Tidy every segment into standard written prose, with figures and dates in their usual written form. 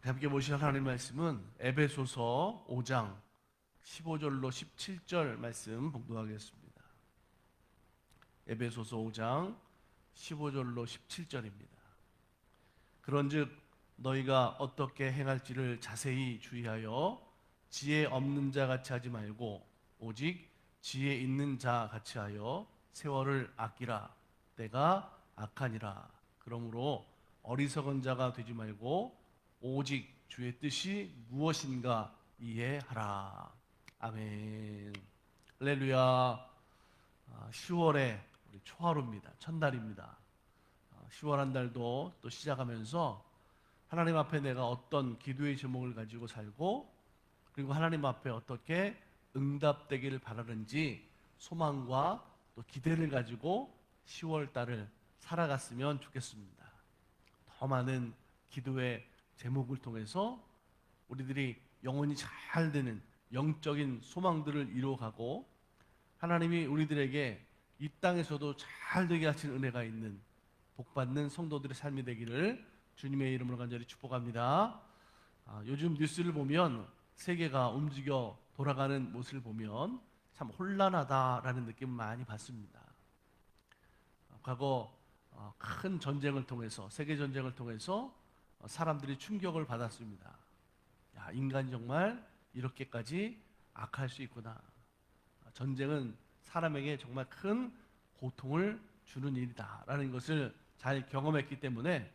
함께 보실 하나님 말씀은 에베소서 5장 15절로 17절 말씀 봉독하겠습니다. 에베소서 5장 15절로 17절입니다. 그런즉 너희가 어떻게 행할지를 자세히 주의하여 지혜 없는 자 같이 하지 말고 오직 지혜 있는 자 같이 하여 세월을 아끼라. 때가 악하니라. 그러므로 어리석은 자가 되지 말고 오직 주의 뜻이 무엇인가 이해하라. 아멘. 할렐루야. 10월에 우리 초하루입니다. 첫날입니다. 10월 한 달도 또 시작하면서 하나님 앞에 내가 어떤 기도의 제목을 가지고 살고 그리고 하나님 앞에 어떻게 응답되기를 바라는지 소망과 또 기대를 가지고 10월 달을 살아갔으면 좋겠습니다. 더 많은 기도의 제목을 통해서 우리들이 영혼이 잘 되는 영적인 소망들을 이루어가고 하나님이 우리들에게 이 땅에서도 잘 되게 하신 은혜가 있는 복받는 성도들의 삶이 되기를 주님의 이름으로 간절히 축복합니다. 요즘 뉴스를 보면 세계가 움직여 돌아가는 모습을 보면 참 혼란하다라는 느낌을 많이 받습니다. 과거 큰 전쟁을 통해서 세계 전쟁을 통해서 사람들이 충격을 받았습니다. 야, 인간이 정말 이렇게까지 악할 수 있구나. 전쟁은 사람에게 정말 큰 고통을 주는 일이다라는 것을 잘 경험했기 때문에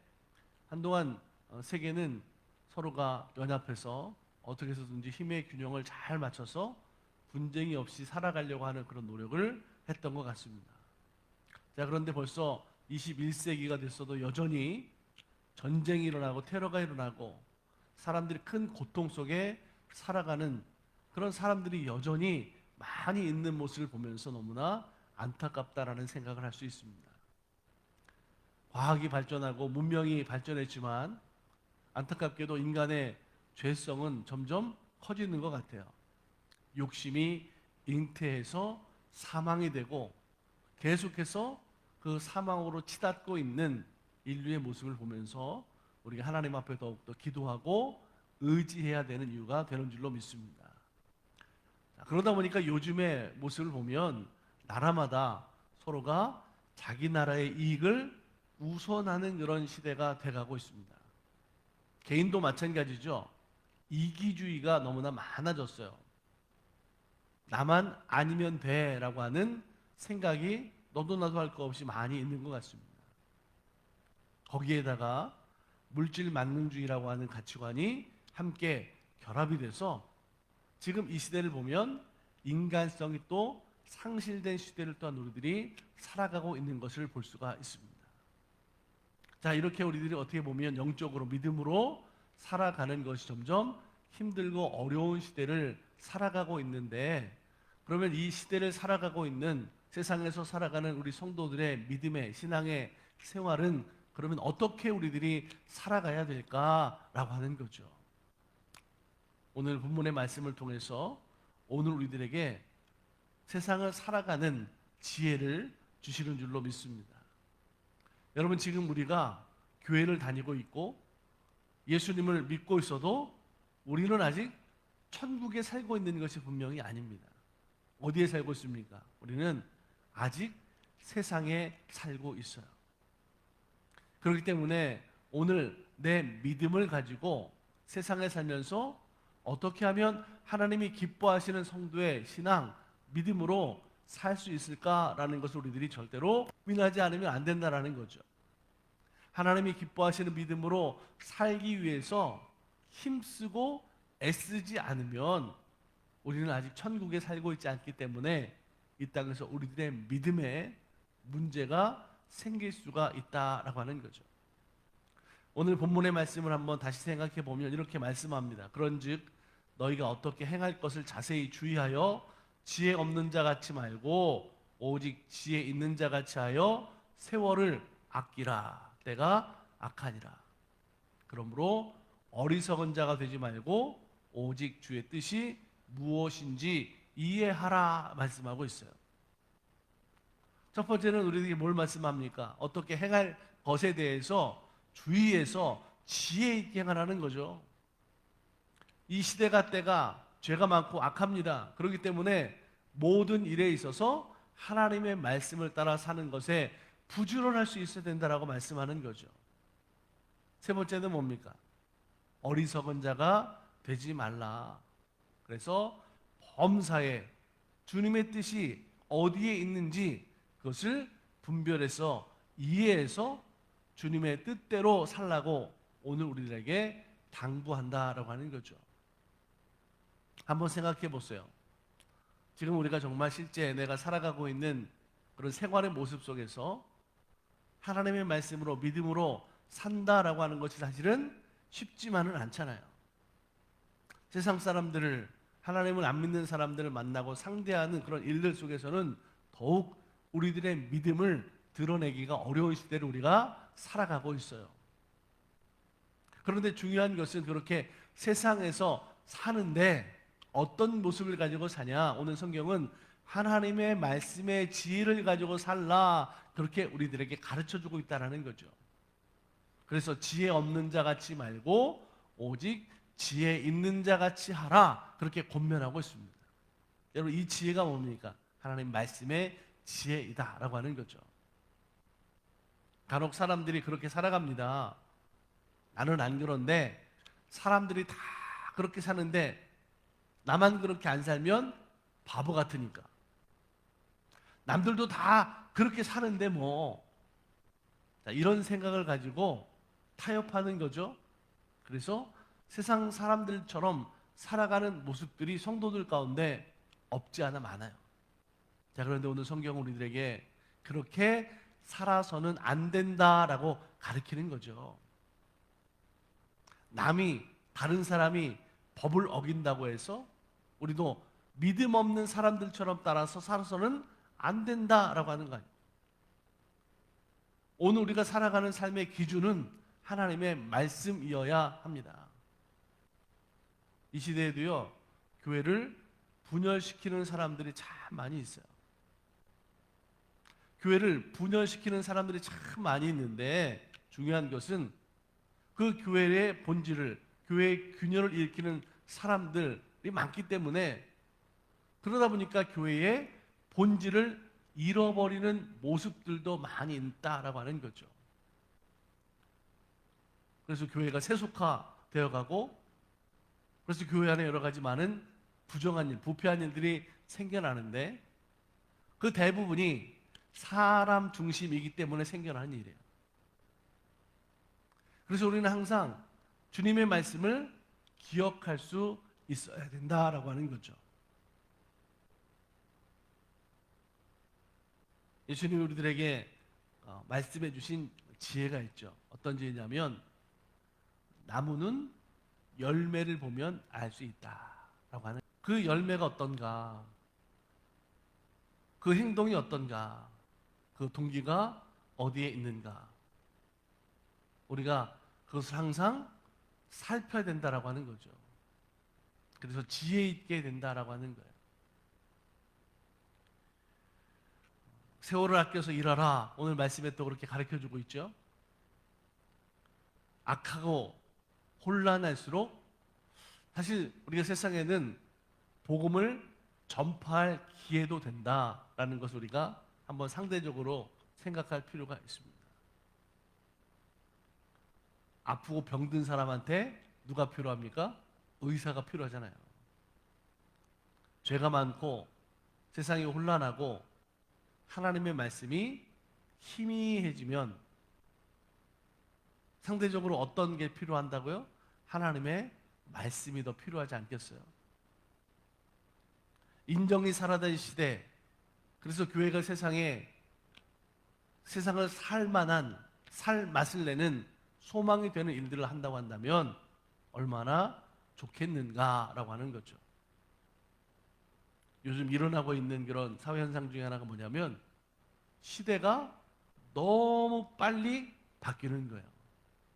한동안 세계는 서로가 연합해서 어떻게 해서든지 힘의 균형을 잘 맞춰서 분쟁이 없이 살아가려고 하는 그런 노력을 했던 것 같습니다. 자, 그런데 벌써 21세기가 됐어도 여전히 전쟁이 일어나고 테러가 일어나고 사람들이 큰 고통 속에 살아가는 그런 사람들이 여전히 많이 있는 모습을 보면서 너무나 안타깝다라는 생각을 할 수 있습니다. 과학이 발전하고 문명이 발전했지만 안타깝게도 인간의 죄성은 점점 커지는 것 같아요. 욕심이 잉태해서 사망이 되고 계속해서 그 사망으로 치닫고 있는 인류의 모습을 보면서 우리가 하나님 앞에 더욱더 기도하고 의지해야 되는 이유가 되는 줄로 믿습니다. 그러다 보니까 요즘의 모습을 보면 나라마다 서로가 자기 나라의 이익을 우선하는 그런 시대가 돼가고 있습니다. 개인도 마찬가지죠. 이기주의가 너무나 많아졌어요. 나만 아니면 돼라고 하는 생각이 너도 나도 할 거 없이 많이 있는 것 같습니다. 거기에다가 물질 만능주의라고 하는 가치관이 함께 결합이 돼서 지금 이 시대를 보면 인간성이 또 상실된 시대를 또한 우리들이 살아가고 있는 것을 볼 수가 있습니다. 자, 이렇게 우리들이 어떻게 보면 영적으로 믿음으로 살아가는 것이 점점 힘들고 어려운 시대를 살아가고 있는데 그러면 이 시대를 살아가고 있는 세상에서 살아가는 우리 성도들의 믿음의 신앙의 생활은 그러면 어떻게 우리들이 살아가야 될까라고 하는 거죠. 오늘 본문의 말씀을 통해서 오늘 우리들에게 세상을 살아가는 지혜를 주시는 줄로 믿습니다. 여러분, 지금 우리가 교회를 다니고 있고 예수님을 믿고 있어도 우리는 아직 천국에 살고 있는 것이 분명히 아닙니다. 어디에 살고 있습니까? 우리는 아직 세상에 살고 있어요. 그렇기 때문에 오늘 내 믿음을 가지고 세상에 살면서 어떻게 하면 하나님이 기뻐하시는 성도의 신앙, 믿음으로 살 수 있을까라는 것을 우리들이 절대로 고민하지 않으면 안 된다라는 거죠. 하나님이 기뻐하시는 믿음으로 살기 위해서 힘쓰고 애쓰지 않으면 우리는 아직 천국에 살고 있지 않기 때문에 이 땅에서 우리들의 믿음에 문제가 생길 수가 있다라고 하는 거죠. 오늘 본문의 말씀을 한번 다시 생각해 보면 이렇게 말씀합니다. 그런즉 너희가 어떻게 행할 것을 자세히 주의하여 지혜 없는 자 같이 말고 오직 지혜 있는 자 같이 하여 세월을 아끼라. 때가 악하니라. 그러므로 어리석은 자가 되지 말고 오직 주의 뜻이 무엇인지 이해하라 말씀하고 있어요. 첫 번째는 우리에게 뭘 말씀합니까? 어떻게 행할 것에 대해서 주의해서 지혜 있게 행하라는 거죠. 이 시대가 때가 죄가 많고 악합니다. 그렇기 때문에 모든 일에 있어서 하나님의 말씀을 따라 사는 것에 부지런할 수 있어야 된다라고 말씀하는 거죠. 세 번째는 뭡니까? 어리석은 자가 되지 말라. 그래서 범사에 주님의 뜻이 어디에 있는지 그것을 분별해서 이해해서 주님의 뜻대로 살라고 오늘 우리들에게 당부한다라고 하는 거죠. 한번 생각해 보세요. 지금 우리가 정말 실제 내가 살아가고 있는 그런 생활의 모습 속에서 하나님의 말씀으로 믿음으로 산다라고 하는 것이 사실은 쉽지만은 않잖아요. 세상 사람들을, 하나님을 안 믿는 사람들을 만나고 상대하는 그런 일들 속에서는 더욱 우리들의 믿음을 드러내기가 어려운 시대를 우리가 살아가고 있어요. 그런데 중요한 것은 그렇게 세상에서 사는데 어떤 모습을 가지고 사냐? 오늘 성경은 하나님의 말씀의 지혜를 가지고 살라, 그렇게 우리들에게 가르쳐주고 있다는 거죠. 그래서 지혜 없는 자 같이 말고 오직 지혜 있는 자 같이 하라, 그렇게 권면하고 있습니다. 여러분, 이 지혜가 뭡니까? 하나님 말씀의 지혜이다라고 하는 거죠. 간혹 사람들이 그렇게 살아갑니다. 나는 안 그런데 사람들이 다 그렇게 사는데 나만 그렇게 안 살면 바보 같으니까. 남들도 다 그렇게 사는데 뭐. 자, 이런 생각을 가지고 타협하는 거죠. 그래서 세상 사람들처럼 살아가는 모습들이 성도들 가운데 없지 않아 많아요. 자, 그런데 오늘 성경은 우리들에게 그렇게 살아서는 안 된다라고 가르치는 거죠. 다른 사람이 법을 어긴다고 해서 우리도 믿음 없는 사람들처럼 따라서 살아서는 안 된다라고 하는 거예요. 오늘 우리가 살아가는 삶의 기준은 하나님의 말씀이어야 합니다. 이 시대에도요, 교회를 분열시키는 사람들이 참 많이 있어요. 교회를 분열시키는 사람들이 참 많이 있는데 중요한 것은 그 교회의 본질을, 교회의 균열을 일으키는 사람들이 많기 때문에, 그러다 보니까 교회의 본질을 잃어버리는 모습들도 많이 있다라고 하는 거죠. 그래서 교회가 세속화되어 가고, 그래서 교회 안에 여러 가지 많은 부정한 일, 부패한 일들이 생겨나는데 그 대부분이 사람 중심이기 때문에 생겨나는 일이에요. 그래서 우리는 항상 주님의 말씀을 기억할 수 있어야 된다라고 하는 거죠. 예수님이 우리들에게 말씀해 주신 지혜가 있죠. 어떤 지혜냐면 나무는 열매를 보면 알 수 있다라고 하는, 그 열매가 어떤가, 그 행동이 어떤가, 그 동기가 어디에 있는가, 우리가 그것을 항상 살펴야 된다라고 하는 거죠. 그래서 지혜 있게 된다라고 하는 거예요. 세월을 아껴서 일하라, 오늘 말씀에 또 그렇게 가르쳐주고 있죠. 악하고 혼란할수록 사실 우리가 세상에는 복음을 전파할 기회도 된다라는 것을 우리가 한번 상대적으로 생각할 필요가 있습니다. 아프고 병든 사람한테 누가 필요합니까? 의사가 필요하잖아요. 죄가 많고 세상이 혼란하고 하나님의 말씀이 희미해지면 상대적으로 어떤 게 필요한다고요? 하나님의 말씀이 더 필요하지 않겠어요? 인정이 사라진 시대, 그래서 교회가 세상을 살 만한, 살 맛을 내는 소망이 되는 일들을 한다고 한다면 얼마나 좋겠는가라고 하는 거죠. 요즘 일어나고 있는 그런 사회 현상 중에 하나가 뭐냐면 시대가 너무 빨리 바뀌는 거예요.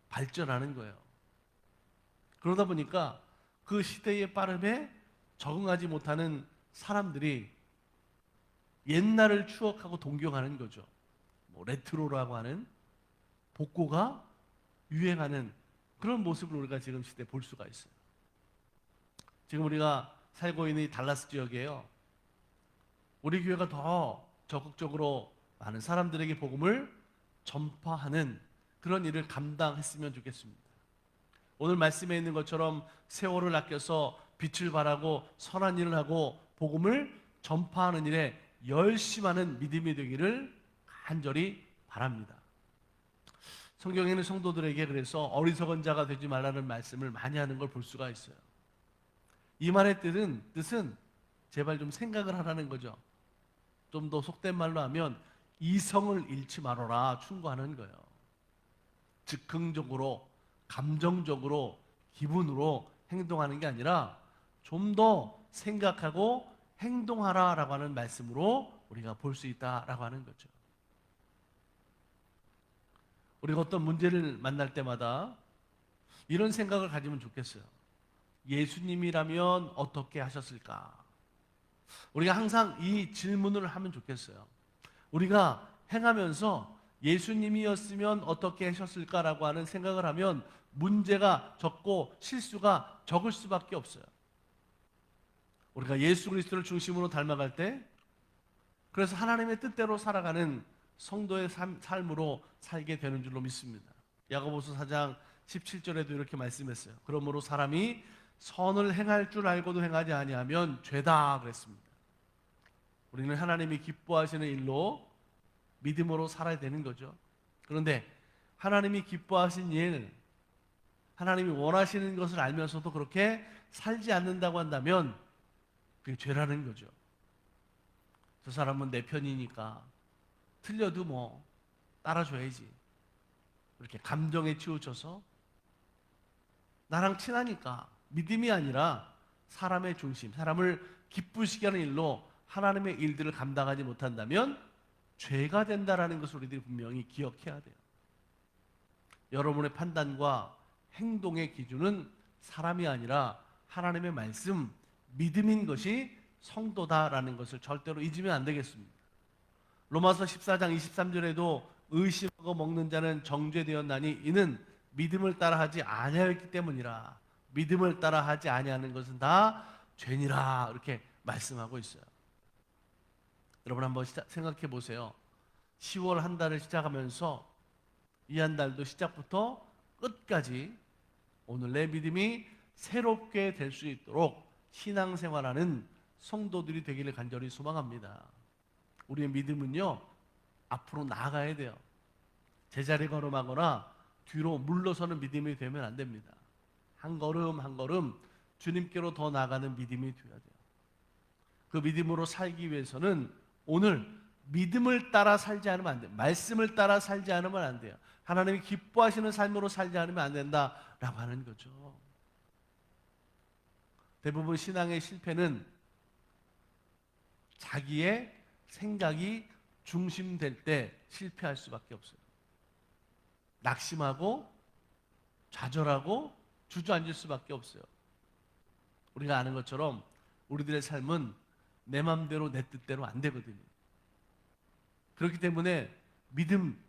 발전하는 거예요. 그러다 보니까 그 시대의 빠름에 적응하지 못하는 사람들이 옛날을 추억하고 동경하는 거죠. 뭐 레트로라고 하는 복고가 유행하는 그런 모습을 우리가 지금 시대에 볼 수가 있어요. 지금 우리가 살고 있는 이 달라스 지역이에요. 우리 교회가 더 적극적으로 많은 사람들에게 복음을 전파하는 그런 일을 감당했으면 좋겠습니다. 오늘 말씀에 있는 것처럼 세월을 아껴서 빛을 발하고 선한 일을 하고 복음을 전파하는 일에 열심하는 믿음이 되기를 간절히 바랍니다. 성경에는 성도들에게 그래서 어리석은 자가 되지 말라는 말씀을 많이 하는 걸 볼 수가 있어요. 이 말의 뜻은 제발 좀 생각을 하라는 거죠. 좀 더 속된 말로 하면 이성을 잃지 말아라 충고하는 거예요. 즉흥적으로, 감정적으로, 기분으로 행동하는 게 아니라 좀 더 생각하고 행동하라라고 하는 말씀으로 우리가 볼 수 있다라고 하는 거죠. 우리가 어떤 문제를 만날 때마다 이런 생각을 가지면 좋겠어요. 예수님이라면 어떻게 하셨을까? 우리가 항상 이 질문을 하면 좋겠어요. 우리가 행하면서 예수님이었으면 어떻게 하셨을까라고 하는 생각을 하면 문제가 적고 실수가 적을 수밖에 없어요. 우리가 예수 그리스도를 중심으로 닮아갈 때, 그래서 하나님의 뜻대로 살아가는 성도의 삶으로 살게 되는 줄로 믿습니다. 야고보서 4장 17절에도 이렇게 말씀했어요. 그러므로 사람이 선을 행할 줄 알고도 행하지 아니하면 죄다 그랬습니다. 우리는 하나님이 기뻐하시는 일로 믿음으로 살아야 되는 거죠. 그런데 하나님이 기뻐하신 일, 하나님이 원하시는 것을 알면서도 그렇게 살지 않는다고 한다면 그게 죄라는 거죠. 저 사람은 내 편이니까 틀려도 뭐 따라줘야지. 이렇게 감정에 치우쳐서 나랑 친하니까 믿음이 아니라 사람의 중심, 사람을 기쁘시게 하는 일로 하나님의 일들을 감당하지 못한다면 죄가 된다라는 것을 우리들이 분명히 기억해야 돼요. 여러분의 판단과 행동의 기준은 사람이 아니라 하나님의 말씀, 믿음인 것이 성도다라는 것을 절대로 잊으면 안 되겠습니다. 로마서 14장 23절에도 의심하고 먹는 자는 정죄되었나니 이는 믿음을 따라하지 아니하였기 때문이라. 믿음을 따라하지 아니하는 것은 다 죄니라 이렇게 말씀하고 있어요. 여러분 한번 생각해 보세요. 10월 한 달을 시작하면서 이 한 달도 시작부터 끝까지 오늘 내 믿음이 새롭게 될 수 있도록 신앙생활하는 성도들이 되기를 간절히 소망합니다. 우리의 믿음은요 앞으로 나아가야 돼요. 제자리 걸음하거나 뒤로 물러서는 믿음이 되면 안 됩니다. 한 걸음 한 걸음 주님께로 더 나아가는 믿음이 되어야 돼요. 그 믿음으로 살기 위해서는 오늘 믿음을 따라 살지 않으면 안 돼요. 말씀을 따라 살지 않으면 안 돼요. 하나님이 기뻐하시는 삶으로 살지 않으면 안 된다라고 하는 거죠. 대부분 신앙의 실패는 자기의 생각이 중심될 때 실패할 수밖에 없어요. 낙심하고 좌절하고 주저앉을 수밖에 없어요. 우리가 아는 것처럼 우리들의 삶은 내 맘대로 내 뜻대로 안 되거든요. 그렇기 때문에 믿음,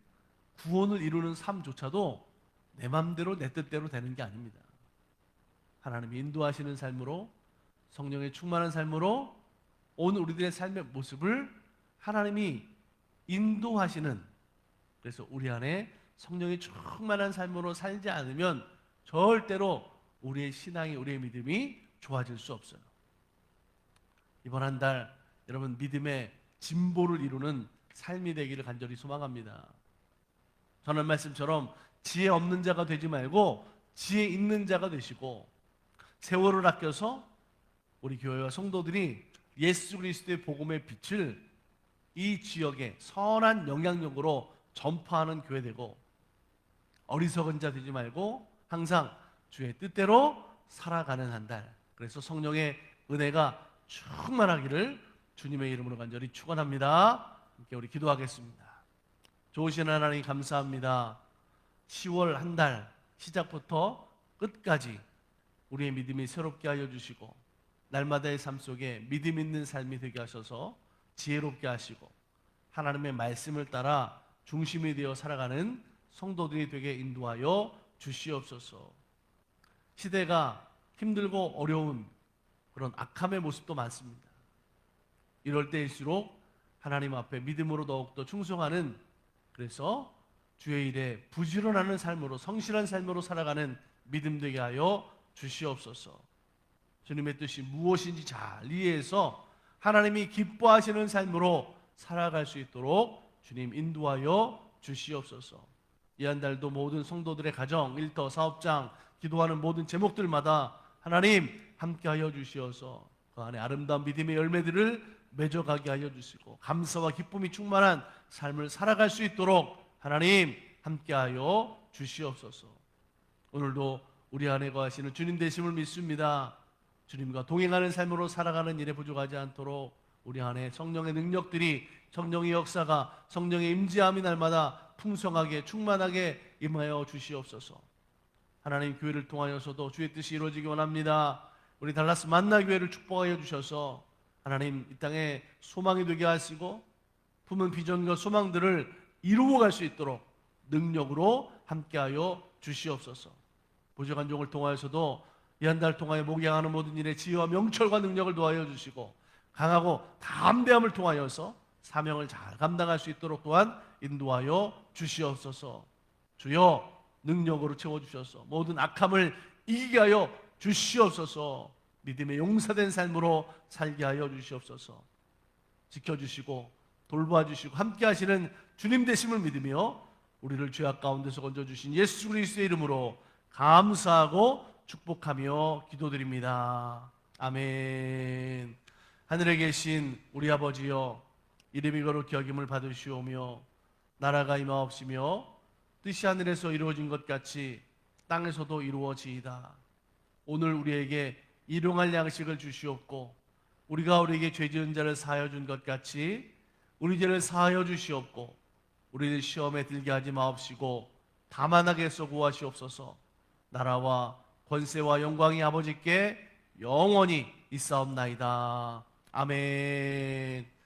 구원을 이루는 삶조차도 내 맘대로 내 뜻대로 되는 게 아닙니다. 하나님이 인도하시는 삶으로, 성령의 충만한 삶으로 오늘 우리들의 삶의 모습을 하나님이 인도하시는, 그래서 우리 안에 성령이 충만한 삶으로 살지 않으면 절대로 우리의 신앙이, 우리의 믿음이 좋아질 수 없어요. 이번 한 달 여러분 믿음의 진보를 이루는 삶이 되기를 간절히 소망합니다. 전한 말씀처럼 지혜 없는 자가 되지 말고 지혜 있는 자가 되시고, 세월을 아껴서 우리 교회와 성도들이 예수 그리스도의 복음의 빛을 이 지역에 선한 영향력으로 전파하는 교회 되고, 어리석은 자 되지 말고 항상 주의 뜻대로 살아가는 한 달, 그래서 성령의 은혜가 충만하기를 주님의 이름으로 간절히 축원합니다. 함께 우리 기도하겠습니다. 좋으신 하나님 감사합니다. 10월 한 달 시작부터 끝까지 우리의 믿음이 새롭게 하여 주시고, 날마다의 삶 속에 믿음 있는 삶이 되게 하셔서 지혜롭게 하시고, 하나님의 말씀을 따라 중심이 되어 살아가는 성도들이 되게 인도하여 주시옵소서. 시대가 힘들고 어려운 그런 악함의 모습도 많습니다. 이럴 때일수록 하나님 앞에 믿음으로 더욱더 충성하는, 그래서 주의 일에 부지런하는 삶으로, 성실한 삶으로 살아가는 믿음 되게 하여 주시옵소서. 주님의 뜻이 무엇인지 잘 이해해서 하나님이 기뻐하시는 삶으로 살아갈 수 있도록 주님 인도하여 주시옵소서. 이 한 달도 모든 성도들의 가정, 일터, 사업장, 기도하는 모든 제목들마다 하나님 함께하여 주시어서 그 안에 아름다운 믿음의 열매들을 맺어가게 하여 주시고 감사와 기쁨이 충만한 삶을 살아갈 수 있도록 하나님 함께하여 주시옵소서. 오늘도 우리 안에 거하시는 주님 되심을 믿습니다. 주님과 동행하는 삶으로 살아가는 일에 부족하지 않도록 우리 안에 성령의 능력들이, 성령의 역사가, 성령의 임재함이 날마다 풍성하게 충만하게 임하여 주시옵소서. 하나님 교회를 통하여서도 주의 뜻이 이루어지기 원합니다. 우리 달라스 만나 교회를 축복하여 주셔서 하나님 이 땅에 소망이 되게 하시고 품은 비전과 소망들을 이루어갈 수 있도록 능력으로 함께하여 주시옵소서. 부족한 종을 통하여서도 이 한 달 동안에 목양하는 모든 일에 지혜와 명철과 능력을 도와여 주시고 강하고 담대함을 통하여서 사명을 잘 감당할 수 있도록 또한 인도하여 주시옵소서. 주여 능력으로 채워주셔서 모든 악함을 이기게 하여 주시옵소서. 믿음의 용사된 삶으로 살게 하여 주시옵소서. 지켜주시고 돌봐주시고 함께 하시는 주님 되심을 믿으며 우리를 죄악 가운데서 건져주신 예수 그리스도의 이름으로 감사하고 축복하며 기도드립니다. 아멘. 하늘에 계신 우리 아버지여, 이름이 거룩히 여김을 받으시오며 나라가 임하옵시며 뜻이 하늘에서 이루어진 것 같이 땅에서도 이루어지이다. 오늘 우리에게 일용할 양식을 주시옵고 우리가 우리에게 죄 지은 자를 사하여 준 것 같이 우리 죄를 사하여 주시옵고 우리를 시험에 들게 하지 마옵시고 다만 악에서 구하시옵소서. 나라와 권세와 영광이 아버지께 영원히 있사옵나이다. 아멘.